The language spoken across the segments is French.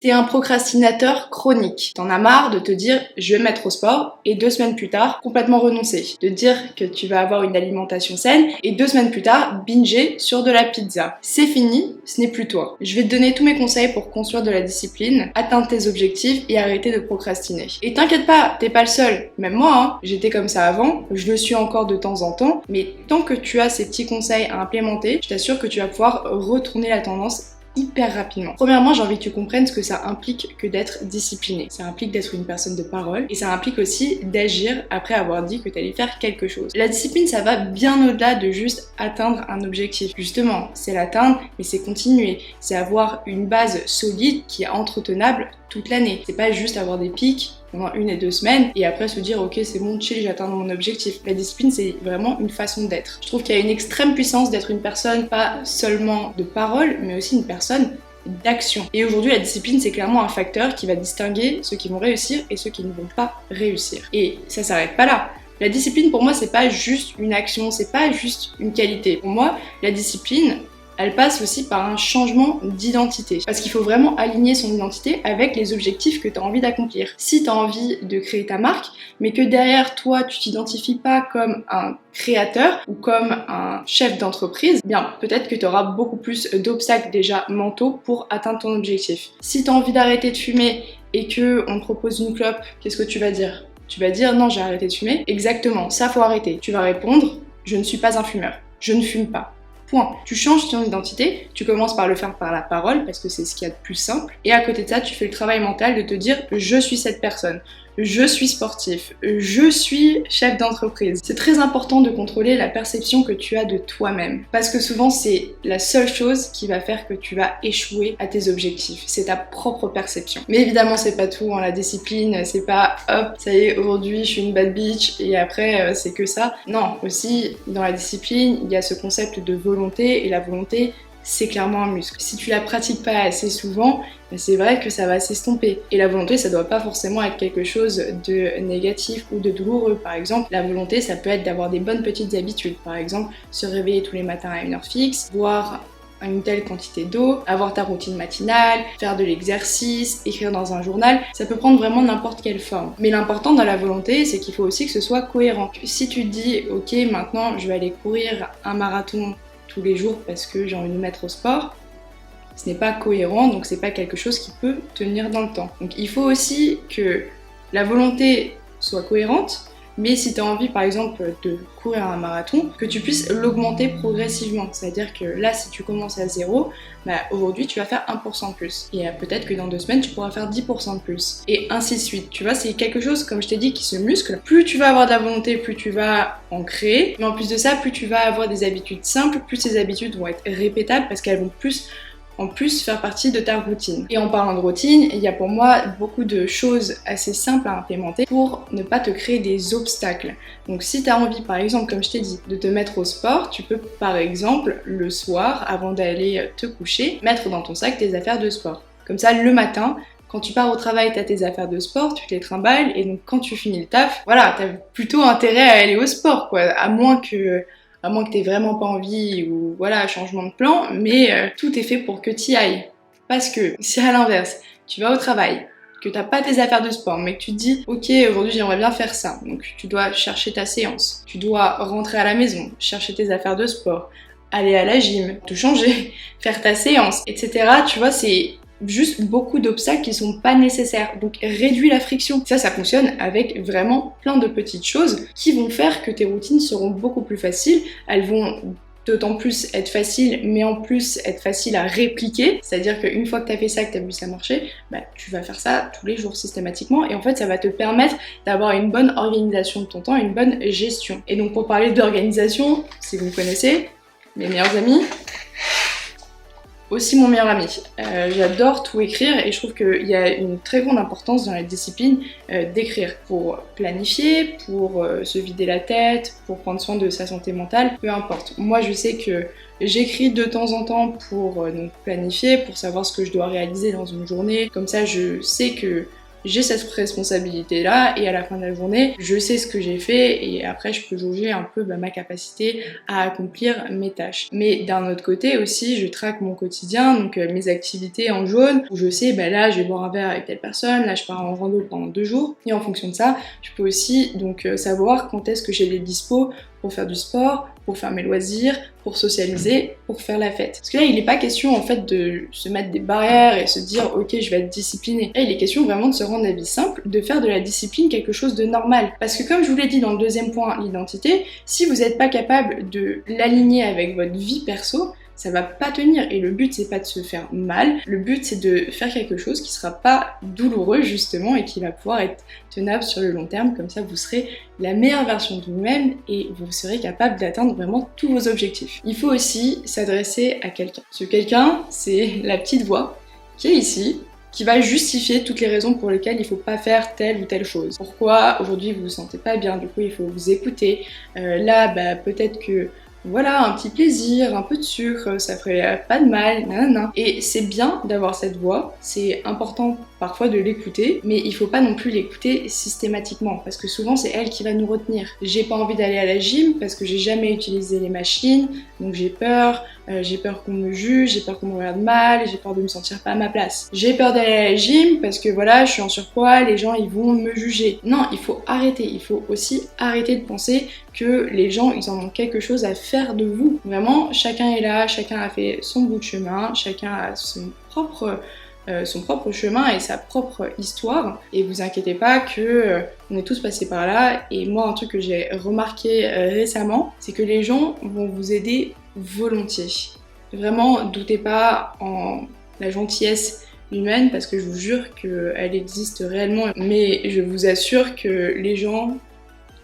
T'es un procrastinateur chronique. T'en as marre de te dire je vais me mettre au sport et 2 semaines plus tard, complètement renoncer. De dire que tu vas avoir une alimentation saine et 2 semaines plus tard, binger sur de la pizza. C'est fini, ce n'est plus toi. Je vais te donner tous mes conseils pour construire de la discipline, atteindre tes objectifs et arrêter de procrastiner. Et t'inquiète pas, t'es pas le seul. Même moi, j'étais comme ça avant, je le suis encore de temps en temps, mais tant que tu as ces petits conseils à implémenter, je t'assure que tu vas pouvoir retourner la tendance hyper rapidement. Premièrement, j'ai envie que tu comprennes ce que ça implique que d'être discipliné. Ça implique d'être une personne de parole et ça implique aussi d'agir après avoir dit que tu allais faire quelque chose. La discipline, ça va bien au-delà de juste atteindre un objectif. Justement, c'est l'atteindre, mais c'est continuer. C'est avoir une base solide qui est entretenable toute l'année. C'est pas juste avoir des pics pendant 1 et 2 semaines et après se dire ok c'est bon chill j'ai atteint mon objectif. La discipline c'est vraiment une façon d'être. Je trouve qu'il y a une extrême puissance d'être une personne pas seulement de parole mais aussi une personne d'action. Et aujourd'hui la discipline c'est clairement un facteur qui va distinguer ceux qui vont réussir et ceux qui ne vont pas réussir. Et ça s'arrête pas là. La discipline pour moi c'est pas juste une action, c'est pas juste une qualité. Pour moi la discipline elle passe aussi par un changement d'identité. Parce qu'il faut vraiment aligner son identité avec les objectifs que tu as envie d'accomplir. Si tu as envie de créer ta marque, mais que derrière toi, tu t'identifies pas comme un créateur ou comme un chef d'entreprise, bien peut-être que tu auras beaucoup plus d'obstacles déjà mentaux pour atteindre ton objectif. Si tu as envie d'arrêter de fumer et que on te propose une clope, qu'est-ce que tu vas dire? Tu vas dire non, j'ai arrêté de fumer. Exactement, ça faut arrêter. Tu vas répondre, je ne suis pas un fumeur, je ne fume pas. Point. Tu changes ton identité, tu commences par le faire par la parole parce que c'est ce qu'il y a de plus simple. Et à côté de ça, tu fais le travail mental de te dire je suis cette personne, je suis sportif, je suis chef d'entreprise. C'est très important de contrôler la perception que tu as de toi-même parce que souvent c'est la seule chose qui va faire que tu vas échouer à tes objectifs. C'est ta propre perception. Mais évidemment, c'est pas tout. La discipline, c'est pas hop, ça y est, aujourd'hui je suis une bad bitch et après c'est que ça. Non, aussi dans la discipline, il y a ce concept de volonté et la volonté c'est clairement un muscle. Si tu la pratiques pas assez souvent, c'est vrai que ça va s'estomper. Et la volonté, ça doit pas forcément être quelque chose de négatif ou de douloureux. Par exemple, la volonté, ça peut être d'avoir des bonnes petites habitudes. Par exemple, se réveiller tous les matins à une heure fixe, boire une telle quantité d'eau, avoir ta routine matinale, faire de l'exercice, écrire dans un journal, ça peut prendre vraiment n'importe quelle forme. Mais l'important dans la volonté, c'est qu'il faut aussi que ce soit cohérent. Si tu te dis, ok, maintenant je vais aller courir un marathon tous les jours parce que j'ai envie de me mettre au sport, ce n'est pas cohérent, donc c'est pas quelque chose qui peut tenir dans le temps. Donc il faut aussi que la volonté soit cohérente, mais si tu as envie par exemple de courir un marathon, que tu puisses l'augmenter progressivement. C'est-à-dire que là, si tu commences à 0, aujourd'hui tu vas faire 1% de plus. Et peut-être que dans 2 semaines, tu pourras faire 10% de plus. Et ainsi de suite. Tu vois, c'est quelque chose, comme je t'ai dit, qui se muscle. Plus tu vas avoir de la volonté, plus tu vas en créer. Mais en plus de ça, plus tu vas avoir des habitudes simples, plus ces habitudes vont être répétables parce qu'elles vont en plus faire partie de ta routine. Et en parlant de routine, il y a pour moi beaucoup de choses assez simples à implémenter pour ne pas te créer des obstacles. Donc si tu as envie, par exemple, comme je t'ai dit, de te mettre au sport, tu peux par exemple le soir, avant d'aller te coucher, mettre dans ton sac tes affaires de sport. Comme ça, le matin, quand tu pars au travail, t'as tes affaires de sport, tu te les trimbales, et donc quand tu finis le taf, voilà, t'as plutôt intérêt à aller au sport, quoi, à moins que t'aies vraiment pas envie ou voilà, changement de plan, mais tout est fait pour que t'y ailles. Parce que si à l'inverse, tu vas au travail, que t'as pas tes affaires de sport, mais que tu te dis ok, aujourd'hui j'aimerais bien faire ça, donc tu dois chercher ta séance, tu dois rentrer à la maison, chercher tes affaires de sport, aller à la gym, te changer, faire ta séance, etc. Tu vois, c'est juste beaucoup d'obstacles qui sont pas nécessaires. Donc réduis la friction. Ça fonctionne avec vraiment plein de petites choses qui vont faire que tes routines seront beaucoup plus faciles. Elles vont d'autant plus être faciles, mais en plus être faciles à répliquer. C'est-à-dire qu'une fois que tu as fait ça, que tu as vu ça marcher, tu vas faire ça tous les jours systématiquement. Et en fait, ça va te permettre d'avoir une bonne organisation de ton temps, une bonne gestion. Et donc pour parler d'organisation, si vous me connaissez, mes meilleurs amis, aussi mon meilleur ami. J'adore tout écrire et je trouve qu'il y a une très grande importance dans la discipline d'écrire pour planifier, pour se vider la tête, pour prendre soin de sa santé mentale, peu importe. Moi je sais que j'écris de temps en temps pour donc planifier, pour savoir ce que je dois réaliser dans une journée. Comme ça je sais que j'ai cette responsabilité là et à la fin de la journée je sais ce que j'ai fait et après je peux jauger un peu ma capacité à accomplir mes tâches. Mais d'un autre côté aussi je traque mon quotidien, donc mes activités en jaune où je sais là je vais boire un verre avec telle personne, là je pars en rando pendant 2 jours et en fonction de ça je peux aussi donc savoir quand est-ce que j'ai les dispos pour faire du sport, pour faire mes loisirs, pour socialiser, pour faire la fête. Parce que là, il n'est pas question en fait de se mettre des barrières et se dire ok, je vais être discipliné. Là, il est question vraiment de se rendre la vie simple, de faire de la discipline quelque chose de normal. Parce que comme je vous l'ai dit dans le deuxième point, l'identité, si vous n'êtes pas capable de l'aligner avec votre vie perso, ça va pas tenir et le but c'est pas de se faire mal, le but c'est de faire quelque chose qui sera pas douloureux justement et qui va pouvoir être tenable sur le long terme, comme ça vous serez la meilleure version de vous-même et vous serez capable d'atteindre vraiment tous vos objectifs. Il faut aussi s'adresser à quelqu'un. Ce quelqu'un, c'est la petite voix qui est ici, qui va justifier toutes les raisons pour lesquelles il ne faut pas faire telle ou telle chose. Pourquoi aujourd'hui vous vous sentez pas bien, du coup il faut vous écouter. Peut-être que voilà, un petit plaisir, un peu de sucre, ça ferait pas de mal, nanana. Et c'est bien d'avoir cette voix, c'est important parfois de l'écouter, mais il faut pas non plus l'écouter systématiquement, parce que souvent c'est elle qui va nous retenir. J'ai pas envie d'aller à la gym parce que j'ai jamais utilisé les machines, donc j'ai peur qu'on me juge, j'ai peur qu'on me regarde mal, j'ai peur de me sentir pas à ma place. J'ai peur d'aller à la gym parce que voilà, je suis en surpoids, les gens ils vont me juger. Non, il faut arrêter, il faut aussi arrêter de penser que les gens ils en ont quelque chose à faire de vous. Vraiment, chacun est là, chacun a fait son bout de chemin, chacun a son propre chemin et sa propre histoire, et vous inquiétez pas que on est tous passés par là. Et moi un truc que j'ai remarqué récemment, c'est que les gens vont vous aider volontiers. Vraiment, doutez pas en la gentillesse humaine parce que je vous jure qu'elle existe réellement, mais je vous assure que les gens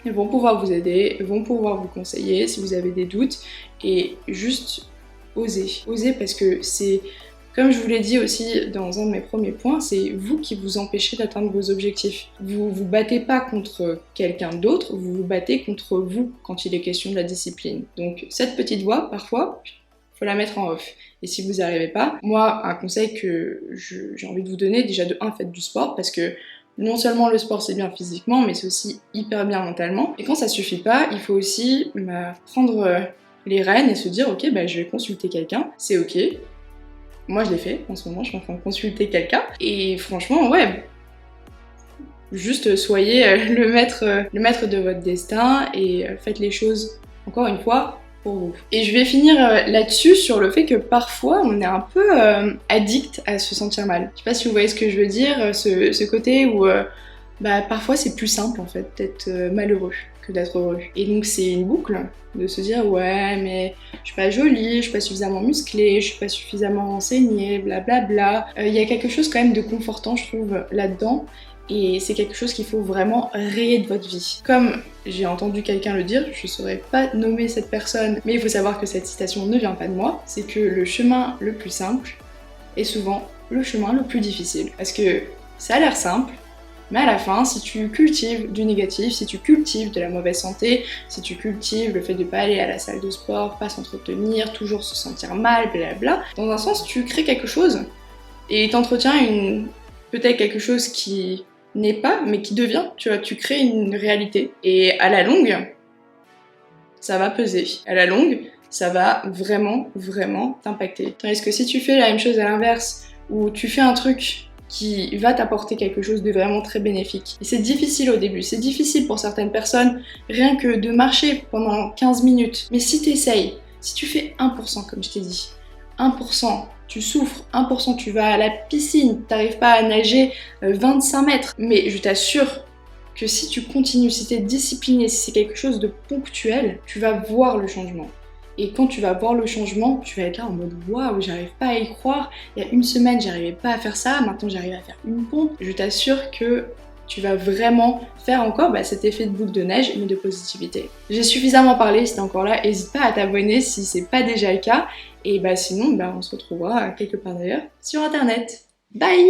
vont pouvoir vous aider, vont pouvoir vous conseiller si vous avez des doutes, et juste osez parce que c'est, comme je vous l'ai dit aussi dans un de mes premiers points, c'est vous qui vous empêchez d'atteindre vos objectifs. Vous vous battez pas contre quelqu'un d'autre, vous vous battez contre vous quand il est question de la discipline. Donc cette petite voix, parfois, faut la mettre en off. Et si vous n'y arrivez pas, moi, un conseil que j'ai envie de vous donner, déjà de 1, faites du sport, parce que non seulement le sport c'est bien physiquement, mais c'est aussi hyper bien mentalement. Et quand ça suffit pas, il faut aussi prendre les rênes et se dire ok, je vais consulter quelqu'un, c'est ok. Moi je l'ai fait, en ce moment je suis en train de consulter quelqu'un, et franchement ouais, juste soyez le maître de votre destin et faites les choses encore une fois pour vous. Et je vais finir là-dessus sur le fait que parfois on est un peu addict à se sentir mal. Je sais pas si vous voyez ce que je veux dire, ce côté où parfois c'est plus simple en fait d'être malheureux que d'être heureux. Et donc c'est une boucle de se dire ouais mais je suis pas jolie, je suis pas suffisamment musclée, je suis pas suffisamment renseignée, blablabla. Il y a quelque chose quand même de confortant je trouve là-dedans. Et c'est quelque chose qu'il faut vraiment rayer de votre vie. Comme j'ai entendu quelqu'un le dire, je ne saurais pas nommer cette personne, mais il faut savoir que cette citation ne vient pas de moi, c'est que le chemin le plus simple est souvent le chemin le plus difficile. Parce que ça a l'air simple, mais à la fin, si tu cultives du négatif, si tu cultives de la mauvaise santé, si tu cultives le fait de pas aller à la salle de sport, pas s'entretenir, toujours se sentir mal, blablabla, dans un sens, tu crées quelque chose et t'entretiens peut-être quelque chose qui n'est pas, mais qui devient, tu vois, tu crées une réalité. Et à la longue, ça va peser. À la longue, ça va vraiment, vraiment t'impacter. Tandis que si tu fais la même chose à l'inverse, ou tu fais un truc qui va t'apporter quelque chose de vraiment très bénéfique. Et c'est difficile au début, c'est difficile pour certaines personnes, rien que de marcher pendant 15 minutes. Mais si t'essayes, si tu fais 1%, comme je t'ai dit, 1%, tu souffres, 1% tu vas à la piscine, t'arrives pas à nager 25 mètres. Mais je t'assure que si tu continues, si t'es discipliné, si c'est quelque chose de ponctuel, tu vas voir le changement. Et quand tu vas voir le changement, tu vas être là en mode waouh, j'arrive pas à y croire. Il y a une semaine, j'arrivais pas à faire ça, maintenant j'arrive à faire une pompe. Je t'assure que tu vas vraiment faire encore cet effet de boule de neige, mais de positivité. J'ai suffisamment parlé, si t'es encore là, n'hésite pas à t'abonner si c'est pas déjà le cas. Et sinon, on se retrouvera quelque part d'ailleurs sur internet. Bye!